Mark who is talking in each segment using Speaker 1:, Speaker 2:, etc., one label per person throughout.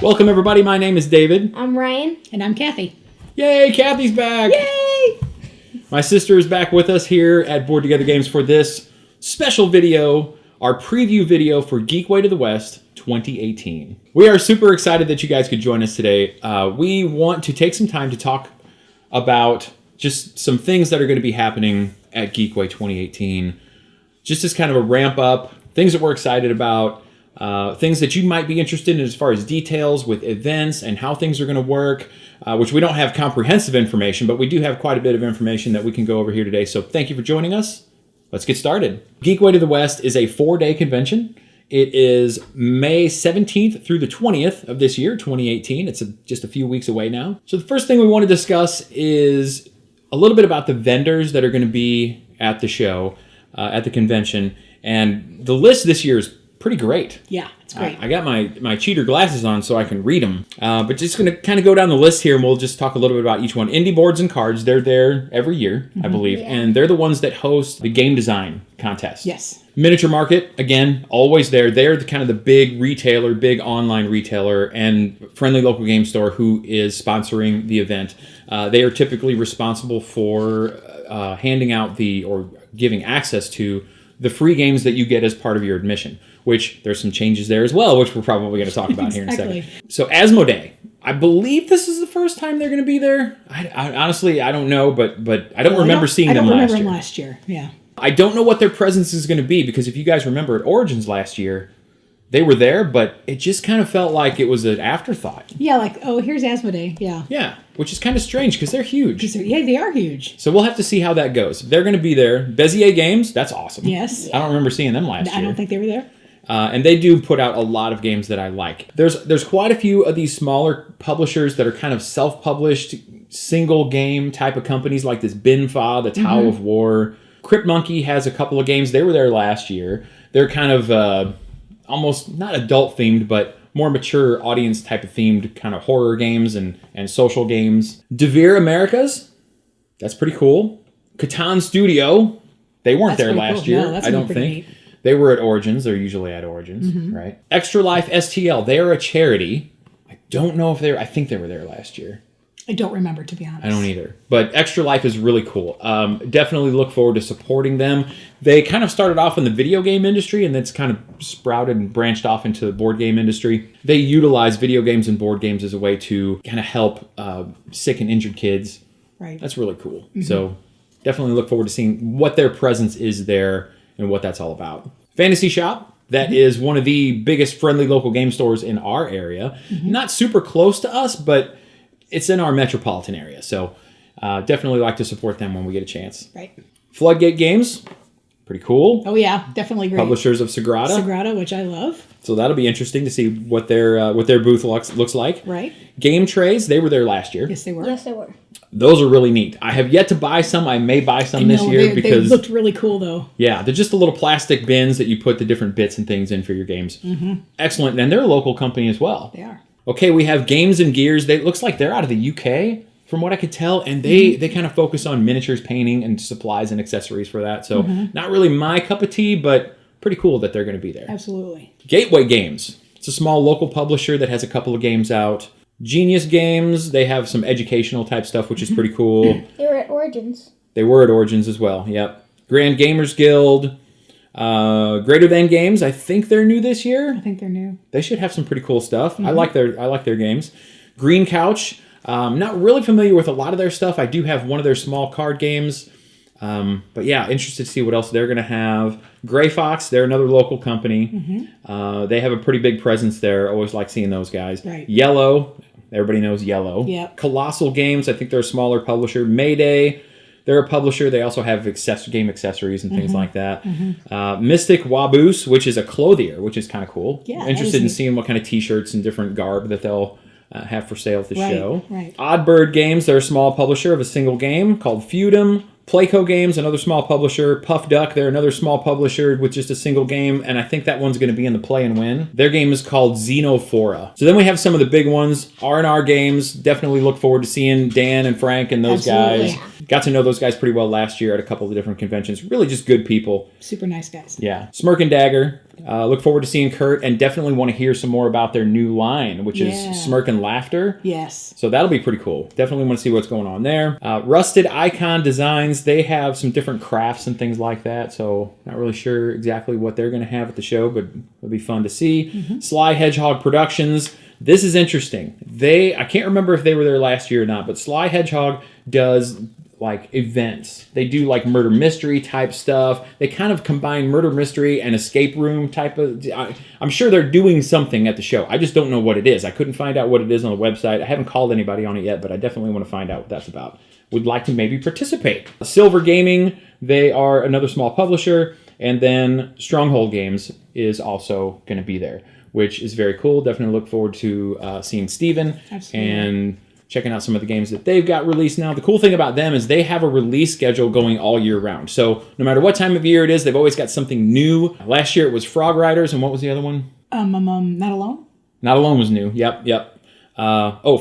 Speaker 1: Welcome, everybody. My name is David.
Speaker 2: I'm Ryan.
Speaker 3: And I'm Kathy.
Speaker 1: Yay, Kathy's back.
Speaker 3: Yay!
Speaker 1: My sister is back with us here at Board Together Games for this special video, our preview video for Geekway to the West 2018. We are super excited that you guys could join us today. We want to take some time to talk about just some things that are going to be happening at Geekway 2018, just as kind of a ramp up, things that we're excited about, things that you might be interested in as far as details with events and how things are going to work, which we don't have comprehensive information, but we do have quite a bit of information that we can go over here today. So thank you for joining us. Let's get started. Geekway to the West is a 4-day convention. It is May 17th through the 20th of this year, 2018. It's just a few weeks away now. So the first thing we want to discuss is a little bit about the vendors that are going to be at the show, at the convention. And the list this year is pretty great.
Speaker 3: Yeah, it's great.
Speaker 1: I got my cheater glasses on so I can read them. But just going to kind of go down the list here, and we'll just talk a little bit about each one. Indie Boards and Cards, they're there every year, I believe. Yeah. And they're the ones that host the game design contest.
Speaker 3: Yes.
Speaker 1: Miniature Market, again, always there. They're kind of the big retailer, big online retailer, and friendly local game store who is sponsoring the event. They are typically responsible for handing out or giving access to the free games that you get as part of your admission, which there's some changes there as well, which we're probably going to talk about here in a second. So Asmodee, I believe this is the first time they're going to be there. I honestly, I don't know, but I don't remember seeing them last year.
Speaker 3: I don't remember them last year, yeah.
Speaker 1: I don't know what their presence is going to be, because if you guys remember at Origins last year, they were there, but it just kind of felt like it was an afterthought.
Speaker 3: Yeah, like, oh, here's Asmodee, yeah.
Speaker 1: Yeah, which is kind of strange because they're huge.
Speaker 3: Yeah, they are huge.
Speaker 1: So we'll have to see how that goes. They're going to be there. Bezier Games, that's awesome.
Speaker 3: Yes.
Speaker 1: I don't remember seeing them last year.
Speaker 3: I don't think they were there.
Speaker 1: And they do put out a lot of games that I like. There's quite a few of these smaller publishers that are kind of self-published, single game type of companies like this Binfa, the Tao of War. Crypt Monkey has a couple of games. They were there last year. They're kind of almost not adult themed, but more mature audience type of themed kind of horror games and social games. Devere Americas, that's pretty cool. Catan Studio, they weren't there last year,
Speaker 3: no,
Speaker 1: I don't think. Neat. They were at Origins. They're usually at Origins, right? Extra Life STL, they're a charity. I don't know if I think they were there last year.
Speaker 3: I don't remember, to be honest.
Speaker 1: I don't either. But Extra Life is really cool. Definitely look forward to supporting them. They kind of started off in the video game industry, and that's kind of sprouted and branched off into the board game industry. They utilize video games and board games as a way to kind of help sick and injured kids.
Speaker 3: Right.
Speaker 1: That's really cool. So definitely look forward to seeing what their presence is there and what that's all about. Fantasy Shop. That is one of the biggest friendly local game stores in our area. Not super close to us, but it's in our metropolitan area, so definitely like to support them when we get a chance.
Speaker 3: Right.
Speaker 1: Floodgate Games, pretty cool.
Speaker 3: Oh yeah, definitely great.
Speaker 1: Publishers of Sagrada.
Speaker 3: Sagrada, which I love.
Speaker 1: So that'll be interesting to see what their booth looks like.
Speaker 3: Right.
Speaker 1: Game Trays, they were there last year.
Speaker 3: Yes, they were.
Speaker 2: Yes, they were.
Speaker 1: Those are really neat. I have yet to buy some. I may buy some this year because
Speaker 3: they looked really cool though.
Speaker 1: Yeah, they're just the little plastic bins that you put the different bits and things in for your games. Excellent, and they're a local company as well.
Speaker 3: They are.
Speaker 1: Okay, we have Games and Gears. It looks like they're out of the UK, from what I could tell, and they kind of focus on miniatures, painting, and supplies and accessories for that. So not really my cup of tea, but pretty cool that they're going to be there.
Speaker 3: Absolutely.
Speaker 1: Gateway Games. It's a small local publisher that has a couple of games out. Genius Games, they have some educational type stuff, which is pretty cool.
Speaker 2: They were at Origins.
Speaker 1: They were at Origins as well, yep. Grand Gamers Guild. Greater Than Games, I think they're new this year.
Speaker 3: I think they're new. They
Speaker 1: should have some pretty cool stuff. I like their games. Green Couch, not really familiar with a lot of their stuff. I do have one of their small card games. But yeah, interested to see what else they're going to have. Gray Fox, they're another local company. They have a pretty big presence there. Always like seeing those guys.
Speaker 3: Right.
Speaker 1: Yellow, everybody knows Yellow.
Speaker 3: Yep.
Speaker 1: Colossal Games, I think they're a smaller publisher. Mayday, they're a publisher. They also have game accessories and things like that. Mystic Waboose, which is a clothier, which is kind of cool.
Speaker 3: Yeah,
Speaker 1: interested in seeing what kind of t-shirts and different garb that they'll have for sale at the show.
Speaker 3: Right.
Speaker 1: Oddbird Games, they're a small publisher of a single game called Feudum. Playco Games, another small publisher. Puff Duck, they're another small publisher with just a single game, and I think that one's going to be in the Play and Win. Their game is called Xenophora. So then we have some of the big ones. R&R Games, definitely look forward to seeing Dan and Frank and those guys. Got to know those guys pretty well last year at a couple of different conventions. Really just good people.
Speaker 3: Super nice guys.
Speaker 1: Yeah. Smirk and Dagger. Look forward to seeing Kurt, and definitely want to hear some more about their new line, which is Smirk and Laughter.
Speaker 3: Yes.
Speaker 1: So that'll be pretty cool. Definitely want to see what's going on there. Rusted Icon Designs. They have some different crafts and things like that. So not really sure exactly what they're going to have at the show, but it'll be fun to see. Sly Hedgehog Productions. This is interesting. I can't remember if they were there last year or not, but Sly Hedgehog does like events. They do like murder mystery type stuff. They kind of combine murder mystery and escape room type of... I'm sure they're doing something at the show. I just don't know what it is. I couldn't find out what it is on the website. I haven't called anybody on it yet, but I definitely want to find out what that's about. Would like to maybe participate. Silver Gaming, they are another small publisher. And then Stronghold Games is also going to be there, which is very cool. Definitely look forward to seeing Steven.
Speaker 3: Absolutely.
Speaker 1: And checking out some of the games that they've got released now. The cool thing about them is they have a release schedule going all year round. So no matter what time of year it is, they've always got something new. Last year it was Frog Riders, and what was the other one?
Speaker 3: Not Alone?
Speaker 1: Not Alone was new. Yep.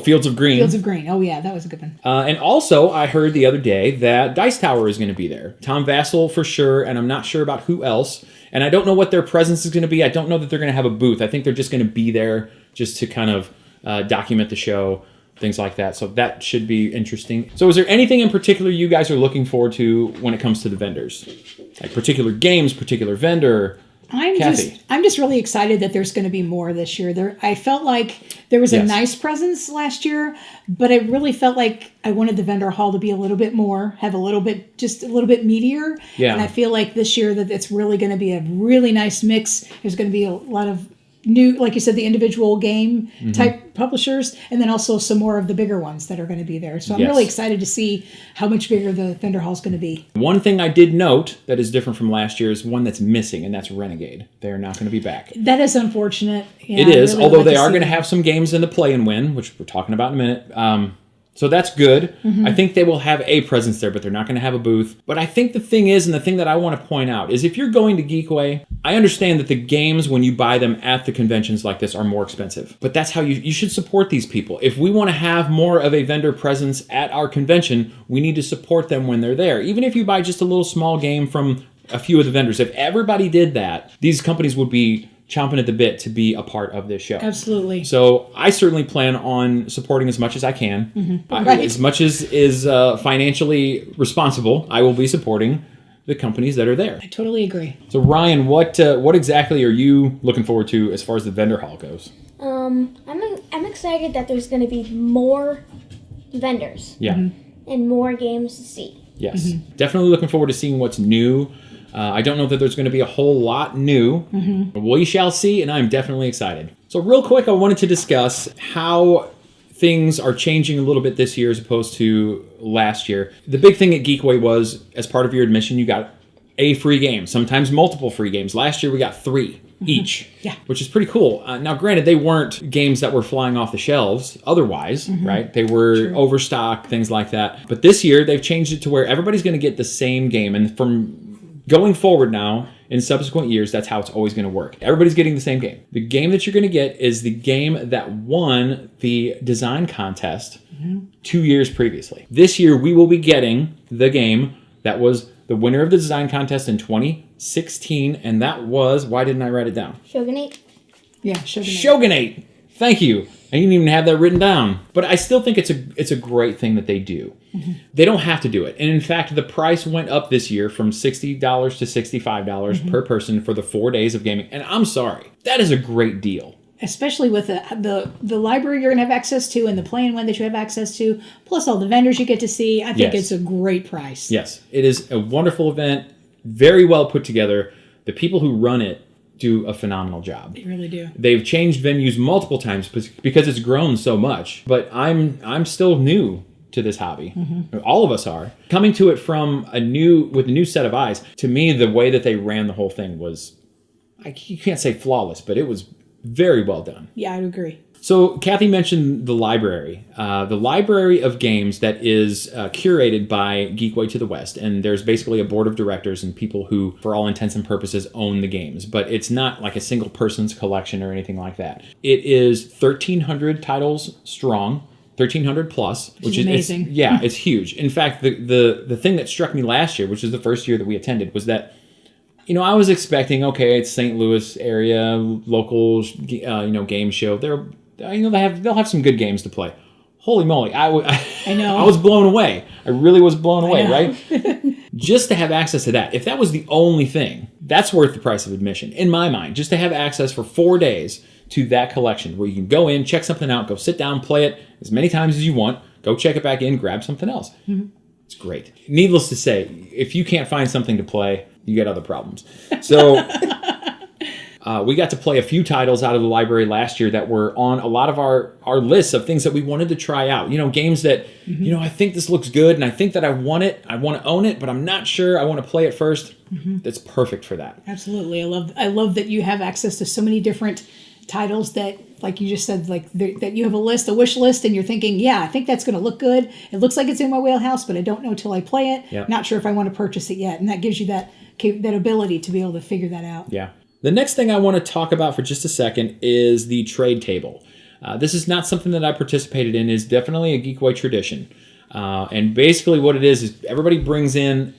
Speaker 1: Fields of Green.
Speaker 3: Fields of Green. Oh, yeah, that was a good one.
Speaker 1: And also, I heard the other day that Dice Tower is going to be there. Tom Vassell for sure, and I'm not sure about who else. And I don't know what their presence is going to be. I don't know that they're going to have a booth. I think they're just going to be there just to kind of document the show, things like that. So that should be interesting. So is there anything in particular you guys are looking forward to when it comes to the vendors? Like particular games, particular vendor?
Speaker 3: I'm just really excited that there's going to be more this year. I felt like there was a nice presence last year, but I really felt like I wanted the vendor hall to be a little bit more, have just a little bit meatier.
Speaker 1: Yeah.
Speaker 3: And I feel like this year that it's really going to be a really nice mix. There's going to be a lot of new, like you said, the individual game type publishers, and then also some more of the bigger ones that are going to be there. So I'm really excited to see how much bigger the vendor hall is going to be. One
Speaker 1: thing I did note that is different from last year is one that's missing, and that's Renegade. They're not going to be back.
Speaker 3: That is unfortunate. Yeah,
Speaker 1: it is, really, although they are going to have some games in the play and win, which we're talking about in a minute. So that's good. I think they will have a presence there, but they're not going to have a booth. But I think the thing is, and the thing that I want to point out, is if you're going to Geekway, I understand that the games, when you buy them at the conventions like this, are more expensive. But that's how you should support these people. If we want to have more of a vendor presence at our convention, we need to support them when they're there. Even if you buy just a little small game from a few of the vendors, if everybody did that, these companies would be chomping at the bit to be a part of this show.
Speaker 3: Absolutely.
Speaker 1: So I certainly plan on supporting as much as I can. Right. As much as is financially responsible, I will be supporting the companies that are there.
Speaker 3: I totally agree.
Speaker 1: So Ryan, what exactly are you looking forward to as far as the vendor hall goes?
Speaker 2: I'm excited that there's going to be more vendors.
Speaker 1: Yeah.
Speaker 2: And more games to see.
Speaker 1: Yes. Definitely looking forward to seeing what's new. I don't know that there's going to be a whole lot new. We shall see, and I'm definitely excited. So real quick, I wanted to discuss how things are changing a little bit this year as opposed to last year. The big thing at Geekway was, as part of your admission, you got a free game, sometimes multiple free games. Last year, we got 3 each, which is pretty cool. Now, granted, they weren't games that were flying off the shelves otherwise, right? They were overstocked, things like that. But this year, they've changed it to where everybody's going to get the same game. And from going forward now, in subsequent years, that's how it's always going to work. Everybody's getting the same game. The game that you're going to get is the game that won the design contest 2 years previously. This year, we will be getting the game that was the winner of the design contest in 2016, and that was, why didn't I write it down?
Speaker 2: Shogunate?
Speaker 3: Yeah, Shogunate.
Speaker 1: Shogunate! Thank you. I didn't even have that written down. But I still think it's a great thing that they do. They don't have to do it. And in fact, the price went up this year from $60 to $65 per person for the 4 days of gaming. And I'm sorry, that is a great deal.
Speaker 3: Especially with the library you're going to have access to and the play and win that you have access to, plus all the vendors you get to see. I think it's a great price.
Speaker 1: Yes, it is a wonderful event, very well put together. The people who run it do a phenomenal job.
Speaker 3: They really do.
Speaker 1: They've changed venues multiple times because it's grown so much. But I'm still new to this hobby. All of us are. Coming to it with a new set of eyes. To me, the way that they ran the whole thing was, you can't say flawless, but it was very well done.
Speaker 3: Yeah, I would agree.
Speaker 1: So Kathy mentioned the library of games that is curated by Geekway to the West. And there's basically a board of directors and people who, for all intents and purposes, own the games. But it's not like a single person's collection or anything like that. It is 1,300 titles strong. 1,300 plus,
Speaker 3: which is amazing.
Speaker 1: It's huge. In fact, the thing that struck me last year, which is the first year that we attended, was that, I was expecting, okay, it's St. Louis area, local, game show. They'll have some good games to play. Holy moly! I know. I was blown away. I really was blown away, right? Just to have access to that. If that was the only thing, that's worth the price of admission, in my mind. Just to have access for 4 days to that collection where you can go in, check something out, go sit down, play it as many times as you want, go check it back in, grab something else. Mm-hmm. It's great. Needless to say, if you can't find something to play, you get other problems. So we got to play a few titles out of the library last year that were on a lot of our lists of things that we wanted to try out. Games that, I think this looks good and I think that I want it. I want to own it, but I'm not sure. I want to play it first. Mm-hmm. That's perfect for that.
Speaker 3: Absolutely. I love that you have access to so many different titles that, like you just said, that you have a wish list, and you're thinking, yeah, I think that's going to look good. It looks like it's in my wheelhouse, but I don't know till I play it. Yep. Not sure if I want to purchase it yet. And that gives you that ability to be able to figure that out.
Speaker 1: Yeah. The next thing I want to talk about for just a second is the trade table. This is not something that I participated in. It's definitely a Geekway tradition. And basically what it is everybody brings in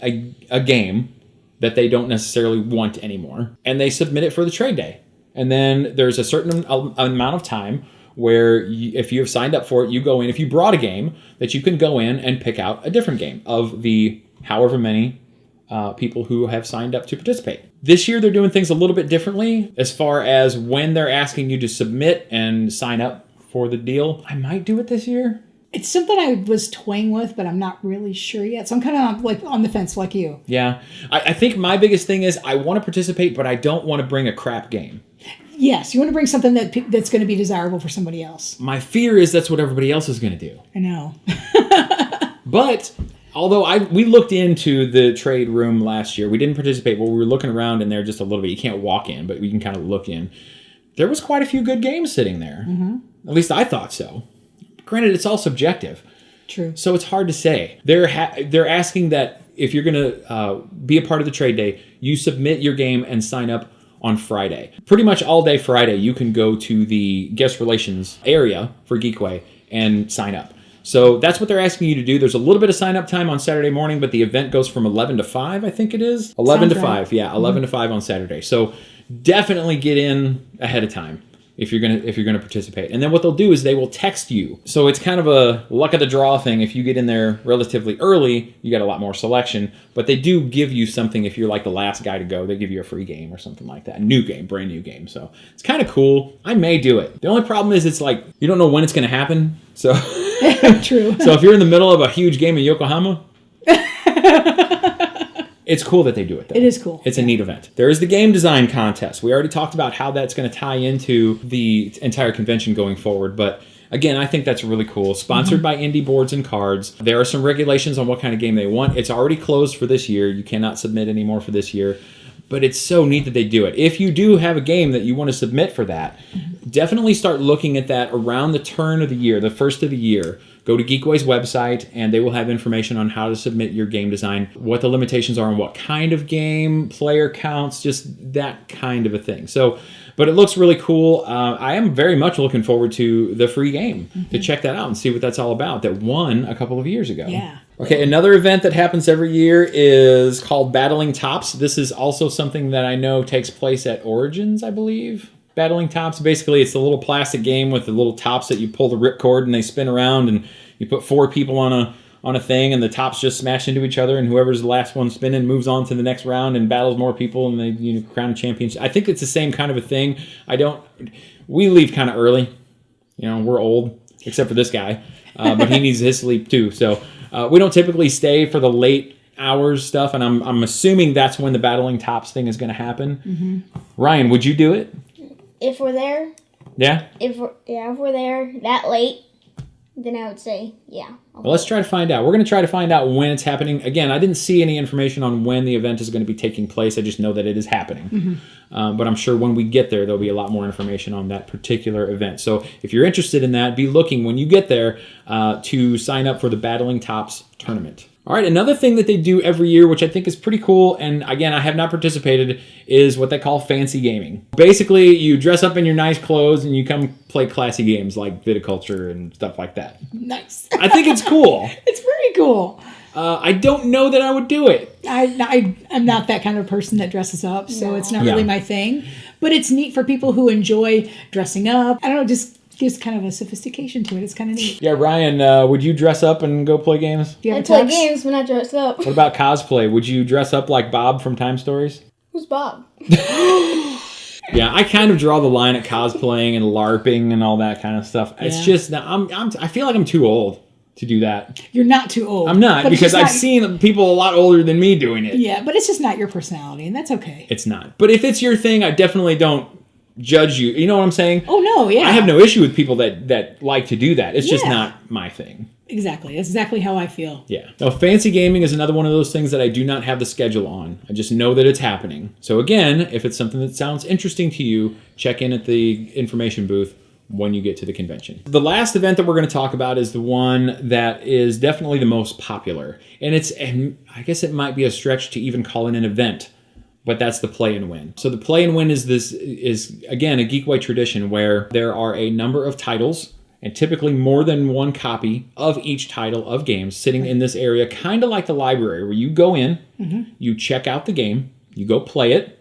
Speaker 1: a game that they don't necessarily want anymore, and they submit it for the trade day. And then there's a certain amount of time where if you have signed up for it, you go in. If you brought a game, that you can go in and pick out a different game of the however many people who have signed up to participate. This year, they're doing things a little bit differently as far as when they're asking you to submit and sign up for the deal. I might do it this year.
Speaker 3: It's something I was toying with, but I'm not really sure yet. So I'm kind of on the fence like you.
Speaker 1: Yeah. I think my biggest thing is I want to participate, but I don't want to bring a crap game.
Speaker 3: Yes, you want to bring something that's going to be desirable for somebody else.
Speaker 1: My fear is that's what everybody else is going to do.
Speaker 3: I know.
Speaker 1: But although we looked into the trade room last year, we didn't participate, but we were looking around in there just a little bit. You can't walk in, but we can kind of look in. There was quite a few good games sitting there. Mm-hmm. At least I thought so. Granted, it's all subjective.
Speaker 3: True.
Speaker 1: So it's hard to say. They're asking that if you're going to be a part of the trade day, you submit your game and sign up on Friday. Pretty much all day Friday, you can go to the guest relations area for Geekway and sign up. So that's what they're asking you to do. There's a little bit of sign up time on Saturday morning, but the event goes from 11 to 5, I think it is. 11 to 5, yeah, 11 to 5 on Saturday. So definitely get in ahead of time if you're gonna participate. And then what they'll do is they will text you. So it's kind of a luck of the draw thing. If you get in there relatively early, you got a lot more selection. But they do give you something if you're like the last guy to go. They give you a free game or something like that. Brand new game. So it's kind of cool. I may do it. The only problem is it's like you don't know when it's gonna happen. So
Speaker 3: True.
Speaker 1: So if you're in the middle of a huge game in Yokohama, it's cool that they do it, though.
Speaker 3: It is cool.
Speaker 1: It's a neat event. There is the game design contest. We already talked about how that's going to tie into the entire convention going forward. But again, I think that's really cool. Sponsored by Indie Boards and Cards. There are some regulations on what kind of game they want. It's already closed for this year. You cannot submit anymore for this year. But it's so neat that they do it. If you do have a game that you want to submit for that, definitely start looking at that around the turn of the year, the first of the year. Go to Geekway's website, and they will have information on how to submit your game design, what the limitations are on what kind of game, player counts, just that kind of a thing. So, but it looks really cool. I am very much looking forward to the free game to check that out and see what that's all about that won a couple of years ago.
Speaker 3: Yeah.
Speaker 1: Okay, another event that happens every year is called Battling Tops. This is also something that I know takes place at Origins, I believe. Battling Tops, basically it's a little plastic game with the little tops that you pull the ripcord and they spin around, and you put 4 people on a thing, and the tops just smash into each other, and whoever's the last one spinning moves on to the next round and battles more people, and they crown a champion. I think it's the same kind of a thing. We leave kind of early. We're old, except for this guy, but he needs his sleep too. So we don't typically stay for the late hours stuff, and I'm assuming that's when the Battling Tops thing is going to happen. Mm-hmm. Ryan, would you do it?
Speaker 2: If we're there.
Speaker 1: Yeah?
Speaker 2: If we're there that late, then I would say, yeah.
Speaker 1: Well, let's try to find out. We're going to try to find out when it's happening. Again, I didn't see any information on when the event is going to be taking place. I just know that it is happening. Mm-hmm. But I'm sure when we get there, there'll be a lot more information on that particular event. So if you're interested in that, be looking when you get there to sign up for the Battling Tops tournament. All right, another thing that they do every year, which I think is pretty cool, and again, I have not participated, is what they call fancy gaming. Basically, you dress up in your nice clothes and you come play classy games like viticulture and stuff like that.
Speaker 3: Nice.
Speaker 1: I think it's cool.
Speaker 3: It's very cool.
Speaker 1: I don't know that I would do it.
Speaker 3: I'm not that kind of person that dresses up, so it's not really
Speaker 1: Yeah.
Speaker 3: my thing. But it's neat for people who enjoy dressing up. I don't know, just gives kind of a sophistication to it. It's kind of neat.
Speaker 1: Yeah, Ryan, would you dress up and go play games?
Speaker 3: Do you
Speaker 2: I
Speaker 3: have a
Speaker 2: play
Speaker 3: tux?
Speaker 2: games when I dress up.
Speaker 1: What about cosplay? Would you dress up like Bob from Time Stories?
Speaker 2: Who's Bob?
Speaker 1: Yeah, I kind of draw the line at cosplaying and LARPing and all that kind of stuff. It's
Speaker 3: Yeah.
Speaker 1: just, I feel like I'm too old to do that.
Speaker 3: You're not too old.
Speaker 1: I'm not,
Speaker 3: but it's
Speaker 1: because
Speaker 3: just
Speaker 1: I've seen people a lot older than me doing it.
Speaker 3: Yeah, but it's just not your personality, and that's okay.
Speaker 1: It's not. But if it's your thing, I definitely don't judge you. You know what I'm saying?
Speaker 3: Oh, no, yeah.
Speaker 1: I have no issue with people that like to do that. It's just
Speaker 3: Yeah.
Speaker 1: not my thing.
Speaker 3: Exactly. That's exactly how I feel.
Speaker 1: Yeah. Now, fancy gaming is another one of those things that I do not have the schedule on. I just know that it's happening. So again, if it's something that sounds interesting to you, check in at the information booth when you get to the convention. The last event that we're going to talk about is the one that is definitely the most popular. And I guess it might be a stretch to even call it an event, but that's the Play and Win. So the Play and Win is again a Geekway tradition where there are a number of titles and typically more than one copy of each title of games sitting in this area, kind of like the library, where you go in, you check out the game, you go play it,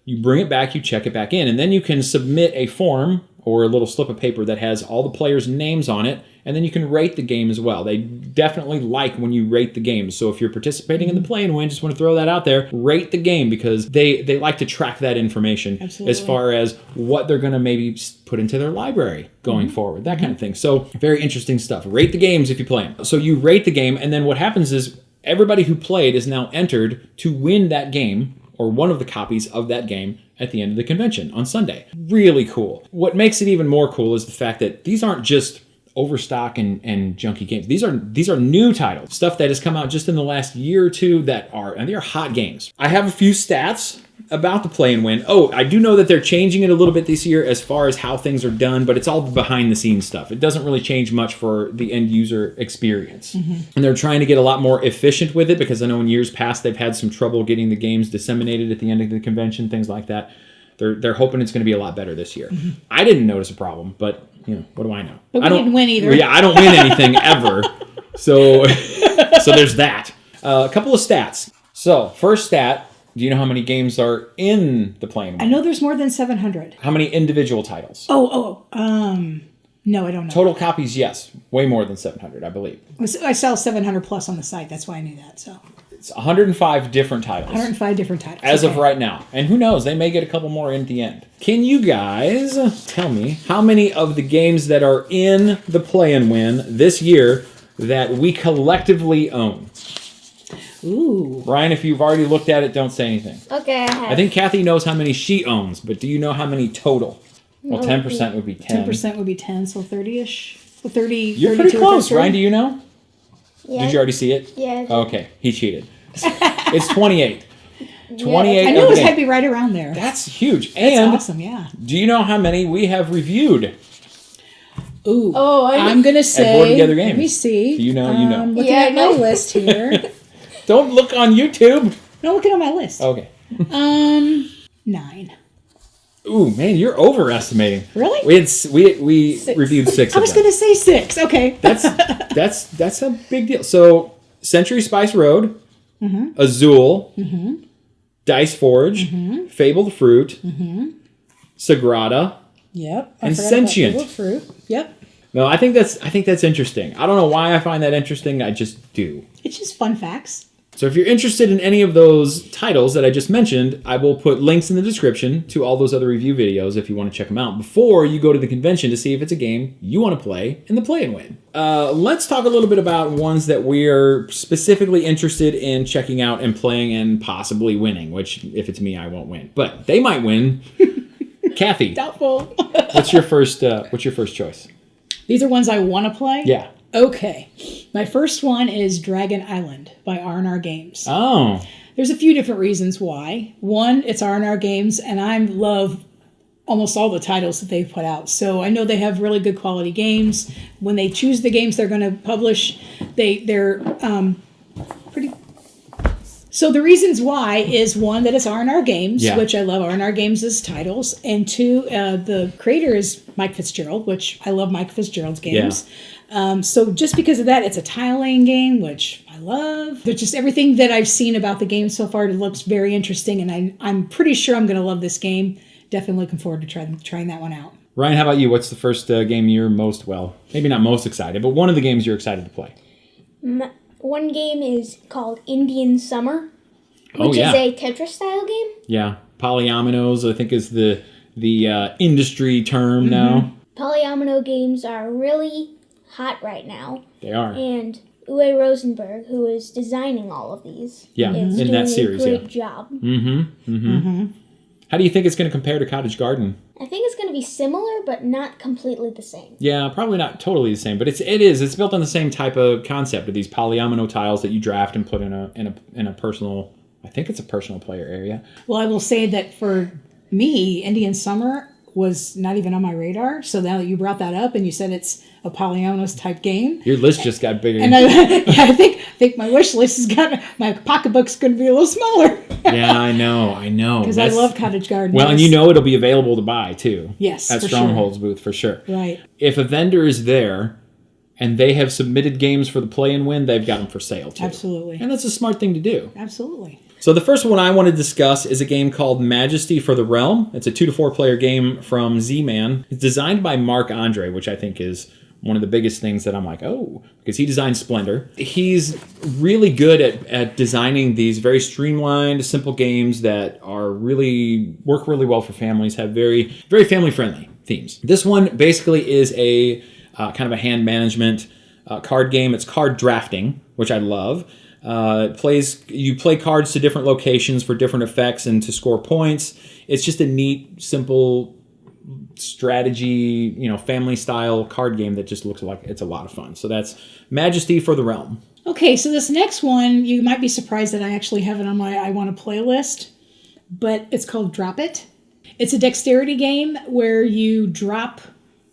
Speaker 1: you bring it back, you check it back in, and then you can submit a form or a little slip of paper that has all the players' names on it, and then you can rate the game as well. They definitely like when you rate the games. So if you're participating in the Play and Win, just want to throw that out there, rate the game, because they like to track that information.
Speaker 3: Absolutely.
Speaker 1: As far as what they're going to maybe put into their library going forward, that kind of thing. So very interesting stuff. Rate the games if you play them. So you rate the game, and then what happens is everybody who played is now entered to win that game or one of the copies of that game at the end of the convention on Sunday. Really cool. What makes it even more cool is the fact that these aren't just overstock and junky games. These are new titles, stuff that has come out just in the last year or two and they are hot games. I have a few stats about the Play and Win. Oh, I do know that they're changing it a little bit this year as far as how things are done, but it's all behind the scenes stuff. It doesn't really change much for the end user experience. And they're trying to get a lot more efficient with it, because I know in years past they've had some trouble getting the games disseminated at the end of the convention, things like that. They're hoping it's going to be a lot better this year. I didn't notice a problem, but what do I know?
Speaker 3: But we
Speaker 1: I don't
Speaker 3: didn't win either.
Speaker 1: Yeah, I don't win anything ever. So there's that. A couple of stats. So first stat, do you know how many games are in the Play and
Speaker 3: I
Speaker 1: Win?
Speaker 3: know there's more than 700.
Speaker 1: How many individual titles?
Speaker 3: No, I don't know.
Speaker 1: Total copies, yes. Way more than 700, I believe.
Speaker 3: I sell 700 plus on the site. That's why I knew that. So
Speaker 1: It's 105 different titles.
Speaker 3: 105 different titles.
Speaker 1: As of
Speaker 3: Okay.
Speaker 1: right now. And who knows, they may get a couple more in at the end. Can you guys tell me how many of the games that are in the Play and Win this year that we collectively own?
Speaker 3: Ooh.
Speaker 1: Ryan, if you've already looked at it, don't say anything.
Speaker 2: Okay, I have.
Speaker 1: I think Kathy knows how many she owns, but do you know how many total? Well, 10% would be 10.
Speaker 3: 10% would be 10, so 30-ish. So 30,
Speaker 1: You're
Speaker 3: 32
Speaker 1: pretty
Speaker 3: or
Speaker 1: close.
Speaker 3: 33.
Speaker 1: Ryan, do you know?
Speaker 2: Yeah.
Speaker 1: Did you already see it?
Speaker 2: Yeah.
Speaker 1: Okay, he cheated. It's 28. 28
Speaker 3: I
Speaker 1: of
Speaker 3: knew
Speaker 1: the
Speaker 3: it was
Speaker 1: games.
Speaker 3: had to be right around there.
Speaker 1: That's huge.
Speaker 3: That's
Speaker 1: And
Speaker 3: awesome, yeah.
Speaker 1: do you know how many we have reviewed?
Speaker 3: Ooh.
Speaker 2: Oh,
Speaker 3: I'm going to say.
Speaker 1: Board Together Games.
Speaker 3: Let me see.
Speaker 1: Do you know? You know.
Speaker 3: Looking
Speaker 2: Yeah,
Speaker 3: at
Speaker 2: I
Speaker 3: my
Speaker 2: know.
Speaker 3: list here.
Speaker 1: Don't look on YouTube.
Speaker 3: No, looking at my list.
Speaker 1: Okay.
Speaker 3: 9.
Speaker 1: Ooh, man, you're overestimating.
Speaker 3: Really?
Speaker 1: We reviewed 6
Speaker 3: I
Speaker 1: of
Speaker 3: was
Speaker 1: them.
Speaker 3: going to say 6. Okay.
Speaker 1: That's a big deal. So, Century Spice Road, Azul, Dice Forge, Fable the Fruit, Sagrada.
Speaker 3: Yep.
Speaker 1: And
Speaker 3: I forgot about
Speaker 1: Sentient.
Speaker 3: Fable Fruit. Yep.
Speaker 1: No, I think that's interesting. I don't know why I find that interesting. I just do.
Speaker 3: It's just fun facts.
Speaker 1: So if you're interested in any of those titles that I just mentioned, I will put links in the description to all those other review videos if you want to check them out before you go to the convention to see if it's a game you want to play in the Play and Win. Let's talk a little bit about ones that we're specifically interested in checking out and playing and possibly winning, which if it's me, I won't win. But they might win. Kathy,
Speaker 3: Doubtful.
Speaker 1: what's your first choice?
Speaker 3: These are ones I want to play?
Speaker 1: Yeah.
Speaker 3: Okay. My first one is Dragon Island by R&R Games.
Speaker 1: Oh.
Speaker 3: There's a few different reasons why. One, it's R&R Games, and I love almost all the titles that they've put out. So I know they have really good quality games. When they choose the games they're going to publish, they're So the reasons why is one, that it's R&R Games,
Speaker 1: Yeah.
Speaker 3: which I love R&R Games' titles, and two, the creator is Mike Fitzgerald, which I love Mike Fitzgerald's games. So just because of that, it's a tile laying game, which I love. There's just everything that I've seen about the game so far. It looks very interesting, and I'm pretty sure I'm going to love this game. Definitely looking forward to trying that one out.
Speaker 1: Ryan, how about you? What's the first game you're maybe not most excited, but one of the games you're excited to play?
Speaker 2: One game is called Indian Summer,
Speaker 1: Oh,
Speaker 2: which
Speaker 1: yeah.
Speaker 2: is a Tetris-style game.
Speaker 1: Yeah, polyominoes, I think, is the industry term now.
Speaker 2: Polyomino games are really hot right now,
Speaker 1: They are.
Speaker 2: and Uwe Rosenberg, who is designing all of these,
Speaker 1: Yeah,
Speaker 2: is
Speaker 1: in
Speaker 2: doing
Speaker 1: that series,
Speaker 2: a
Speaker 1: yeah.
Speaker 2: great job.
Speaker 1: How do you think it's going to compare to Cottage Garden?
Speaker 2: I think it's going to be similar, but not completely the same.
Speaker 1: Yeah, probably not totally the same, but it is. It's built on the same type of concept of these polyomino tiles that you draft and put in a personal. I think it's a personal player area.
Speaker 3: Well, I will say that for me, Indian Summer was not even on my radar. So now that you brought that up and you said it's a polyominoes type game,
Speaker 1: Your list just got bigger.
Speaker 3: and I think my wish list has got, my pocketbook's going to be a little smaller.
Speaker 1: Yeah, I know.
Speaker 3: Because I love Cottage Garden.
Speaker 1: Well, and
Speaker 3: yes.
Speaker 1: you know it'll be available to buy too.
Speaker 3: Yes,
Speaker 1: at
Speaker 3: for
Speaker 1: Stronghold's booth for sure.
Speaker 3: Right.
Speaker 1: If a vendor is there and they have submitted games for the play and win, they've got them for sale too.
Speaker 3: Absolutely.
Speaker 1: And that's a smart thing to do.
Speaker 3: Absolutely.
Speaker 1: So the first one I want to discuss is a game called Majesty for the Realm. It's a 2 to 4 player game from Z-Man. It's designed by Marc Andre, which I think is one of the biggest things that I'm like, oh, because he designed Splendor. He's really good at designing these very streamlined, simple games that are work really well for families, have very, very family-friendly themes. This one basically is a kind of a hand management card game. It's card drafting, which I love. You play cards to different locations for different effects and to score points. It's just a neat, simple strategy, family style card game that just looks like it's a lot of fun. So that's Majesty for the Realm.
Speaker 3: Okay, so this next one, you might be surprised that I actually have it on my I Want to Play list, but it's called Drop It. It's a dexterity game where you drop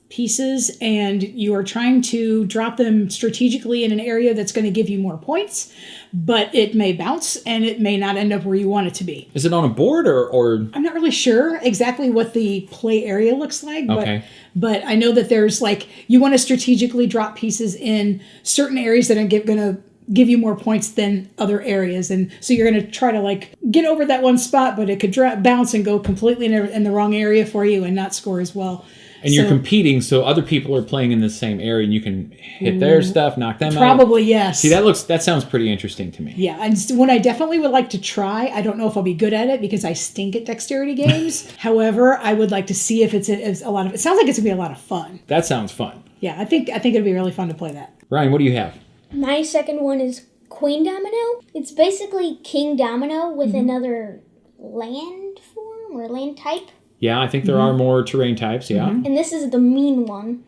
Speaker 3: pieces and you are trying to drop them strategically in an area that's going to give you more points, but it may bounce and it may not end up where you want it to be.
Speaker 1: Is it on a board or?
Speaker 3: I'm not really sure exactly what the play area looks like,
Speaker 1: Okay.
Speaker 3: but I know that there's you want to strategically drop pieces in certain areas that are going to give you more points than other areas, and so you're going to try to get over that one spot, but it could bounce and go completely in the wrong area for you and not score as well.
Speaker 1: And you're competing, so other people are playing in the same area, and you can hit their stuff, knock them out.
Speaker 3: Probably, yes.
Speaker 1: See, that sounds pretty interesting to me.
Speaker 3: Yeah, and one I definitely would like to try. I don't know if I'll be good at it because I stink at dexterity games. However, I would like to see if it's a lot of. It sounds like it's gonna be a lot of fun.
Speaker 1: That sounds fun.
Speaker 3: Yeah, I think it'd be really fun to play that.
Speaker 1: Ryan, what do you have?
Speaker 2: My second one is Queen Domino. It's basically King Domino with another land form or land type.
Speaker 1: Yeah, I think there are more terrain types, yeah.
Speaker 2: And this is the mean one.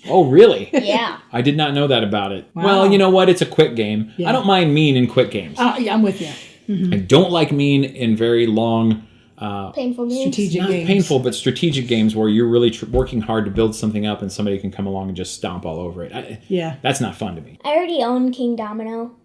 Speaker 1: Oh, really?
Speaker 2: Yeah.
Speaker 1: I did not know that about it.
Speaker 3: Wow.
Speaker 1: Well, you know what? It's a quick game.
Speaker 3: Yeah.
Speaker 1: I don't mind mean in quick games.
Speaker 3: Yeah, I'm with you.
Speaker 1: I don't like mean in very long,
Speaker 2: Painful games.
Speaker 3: Strategic
Speaker 1: not
Speaker 3: games.
Speaker 1: painful, but strategic games where you're really working hard to build something up and somebody can come along and just stomp all over it.
Speaker 3: Yeah.
Speaker 1: That's not fun to me.
Speaker 2: I already own King Domino,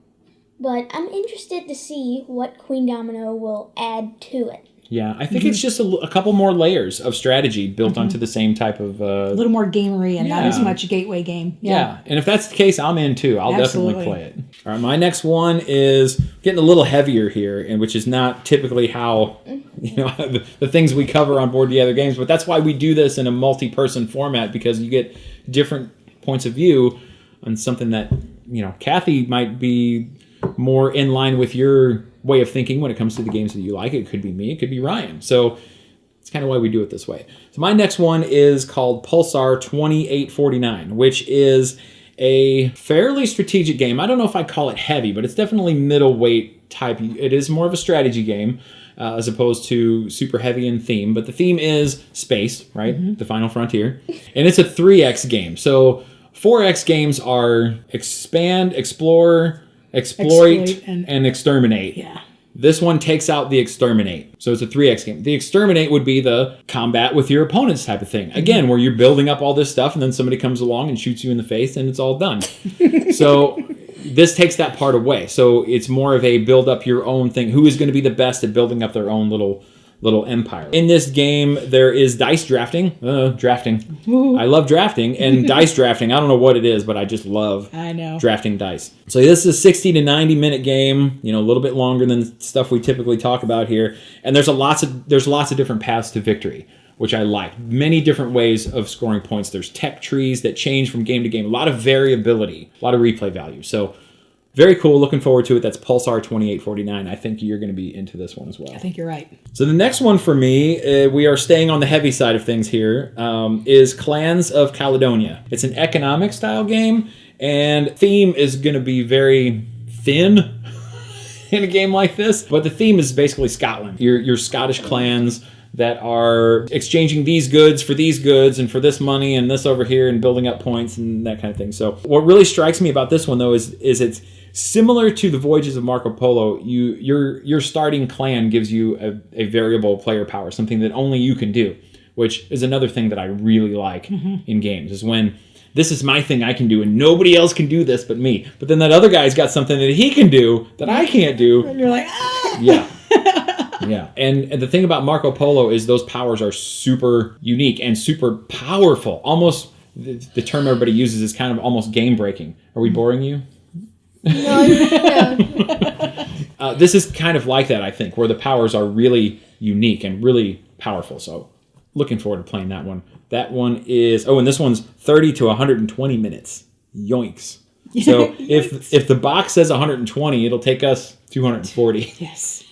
Speaker 2: but I'm interested to see what Queen Domino will add to it.
Speaker 1: Yeah, I think it's just a couple more layers of strategy built onto the same type of...
Speaker 3: A little more gamery and not
Speaker 1: Yeah.
Speaker 3: as much gateway game.
Speaker 1: Yeah, and if that's the case, I'm in too. I'll
Speaker 3: Absolutely.
Speaker 1: definitely play it. All right, my next one is getting a little heavier here, and which is not typically how the things we cover on Board Together Games, but that's why we do this in a multi-person format, because you get different points of view on something that Kathy might be more in line with your way of thinking when it comes to the games that you like. It could be me, it could be Ryan. So it's kind of why we do it this way. So my next one is called Pulsar 2849, which is a fairly strategic game. I don't know if I'd call it heavy, but it's definitely middleweight type. It is more of a strategy game as opposed to super heavy in theme. But the theme is space, right? The final frontier. And it's a 3X game. So 4X games are expand, explore, exploit, and exterminate.
Speaker 3: Yeah.
Speaker 1: This one takes out the exterminate. So it's a 3X game. The exterminate would be the combat with your opponents type of thing. Again, where you're building up all this stuff and then somebody comes along and shoots you in the face and it's all done. So this takes that part away. So it's more of a build up your own thing. Who is going to be the best at building up their own little empire? In this game, there is dice drafting. Drafting. Ooh. I love drafting and dice drafting. I don't know what it is, but I just love drafting dice. So this is a 60 to 90 minute game. A little bit longer than stuff we typically talk about here. And there's lots of different paths to victory, which I like. Many different ways of scoring points. There's tech trees that change from game to game. A lot of variability, a lot of replay value. So very cool. Looking forward to it. That's Pulsar 2849. I think you're going to be into this one as well.
Speaker 3: I think you're right.
Speaker 1: So the next one for me, we are staying on the heavy side of things here, is Clans of Caledonia. It's an economic style game, and theme is going to be very thin in a game like this. But the theme is basically Scotland. Your Scottish clans that are exchanging these goods and for this money and this over here and building up points and that kind of thing. So what really strikes me about this one, though, is it's similar to the Voyages of Marco Polo. Your starting clan gives you a variable player power, something that only you can do, which is another thing that I really like in games, is when this is my thing I can do and nobody else can do this but me. But then that other guy's got something that he can do that I can't do.
Speaker 3: And you're like, ah!
Speaker 1: Yeah. Yeah, and the thing about Marco Polo is those powers are super unique and super powerful. Almost, the term everybody uses is kind of almost game-breaking. Are we boring you?
Speaker 2: No.
Speaker 1: This is kind of like that, I think, where the powers are really unique and really powerful. So looking forward to playing that one. That one is, and this one's 30 to 120 minutes. Yoinks. So if the box says 120, it'll take us 240.
Speaker 3: Yes.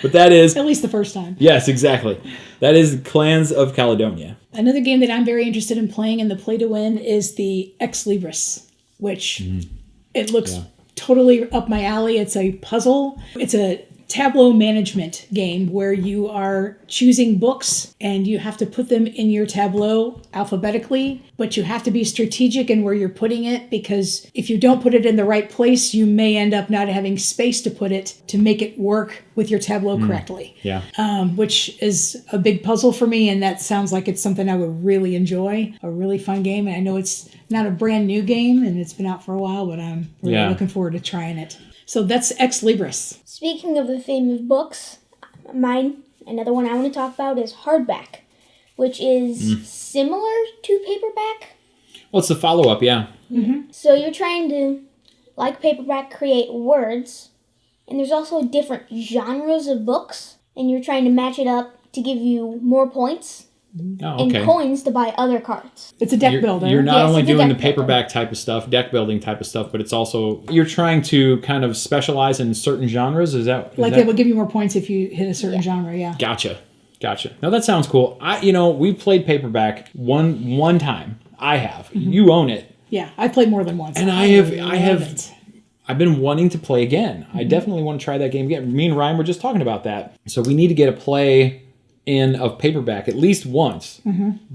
Speaker 1: But that is...
Speaker 3: At least the first time.
Speaker 1: Yes, exactly. That is Clans of Caledonia.
Speaker 3: Another game that I'm very interested in playing in the play to win is the Ex Libris, which it looks totally up my alley. It's a puzzle. It's a tableau management game where you are choosing books and you have to put them in your tableau alphabetically, but you have to be strategic in where you're putting it, because if you don't put it in the right place, you may end up not having space to put it to make it work with your tableau correctly.
Speaker 1: Yeah.
Speaker 3: Which is a big puzzle for me, and that sounds like it's something I would really enjoy. A really fun game, and I know it's not a brand new game and it's been out for a while, but I'm really looking forward to trying it. So that's Ex Libris.
Speaker 2: Speaking of the theme of books, another one I want to talk about is hardback, which is similar to paperback.
Speaker 1: Well, it's the follow-up, yeah.
Speaker 2: Mm-hmm. So you're trying to, like paperback, create words, and there's also different genres of books, and you're trying to match it up to give you more points. And coins to buy other cards.
Speaker 3: It's a deck builder.
Speaker 1: You're not only doing the paperback type of stuff, deck building type of stuff, but it's also, you're trying to kind of specialize in certain genres. Is that
Speaker 3: it will give you more points if you hit a certain genre? Yeah.
Speaker 1: Gotcha. No, that sounds cool. We played paperback one time. I have. You own it.
Speaker 3: Yeah, I played more than once.
Speaker 1: And I've been wanting to play again. I definitely want to try that game again. Me and Ryan were just talking about that. So we need to get a play in of paperback at least once